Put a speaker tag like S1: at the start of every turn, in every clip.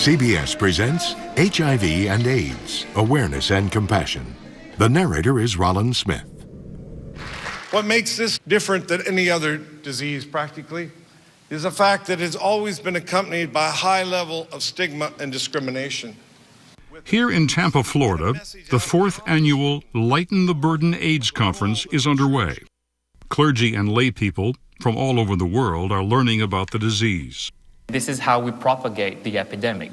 S1: CBS presents HIV and AIDS, Awareness and Compassion. The narrator is Rollin Smith.
S2: What makes this different than any other disease, practically, is the fact that it's always been accompanied by a high level of stigma and discrimination.
S3: Here in Tampa, Florida, the fourth annual Lighten the Burden AIDS Conference is underway. Clergy and lay people from all over the world are learning about the disease.
S4: This is how we propagate the epidemic.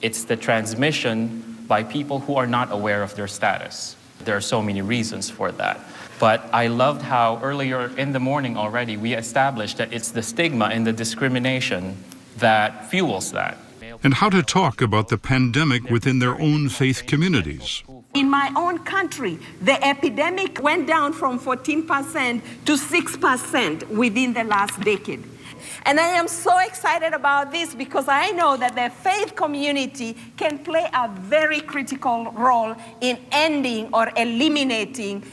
S4: It's the transmission by people who are not aware of their status. There are so many reasons for that. But I loved how earlier in the morning already we established that it's the stigma and the discrimination that fuels that.
S3: And how to talk about the pandemic within their own faith communities.
S5: In my own country, the epidemic went down from 14% to 6% within the last decade. And I am so excited about this because I know that the faith community can play a very critical role in ending or eliminating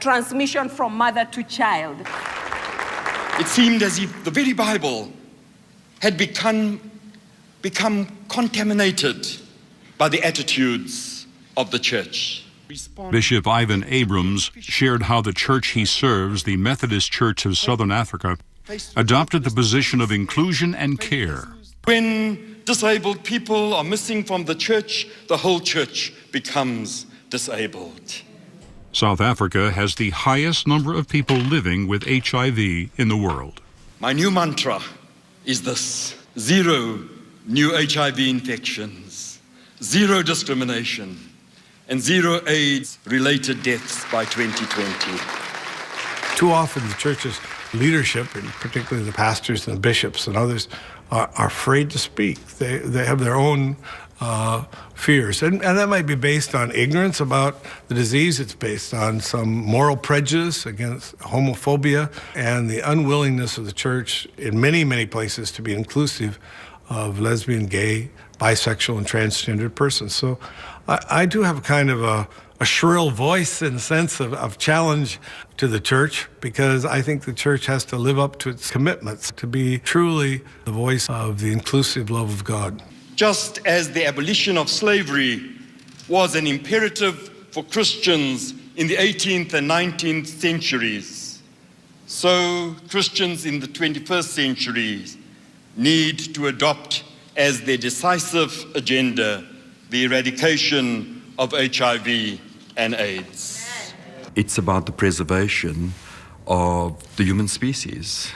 S5: transmission from mother to child.
S6: It seemed as if the very Bible had become contaminated by the attitudes of the church.
S3: Bishop Ivan Abrams shared how the church he serves, the Methodist Church of Southern Africa, adopted the position of inclusion and care.
S6: When disabled people are missing from the church, the whole church becomes disabled.
S3: South Africa has the highest number of people living with HIV in the world.
S6: My new mantra is this: 0 new HIV infections, 0 discrimination, and 0 AIDS-related deaths by 2020.
S2: Too often the church's leadership, and particularly the pastors and the bishops and others, are afraid to speak. They have their own fears. And that might be based on ignorance about the disease. It's based on some moral prejudice against homophobia and the unwillingness of the church in many, many places to be inclusive of lesbian, gay, bisexual, and transgendered persons. So I do have kind of a shrill voice in the sense of challenge to the church, because I think the church has to live up to its commitments to be truly the voice of the inclusive love of God.
S6: Just as the abolition of slavery was an imperative for Christians in the 18th and 19th centuries, so Christians in the 21st century need to adopt as their decisive agenda the eradication of HIV and AIDS.
S7: It's about the preservation of the human species.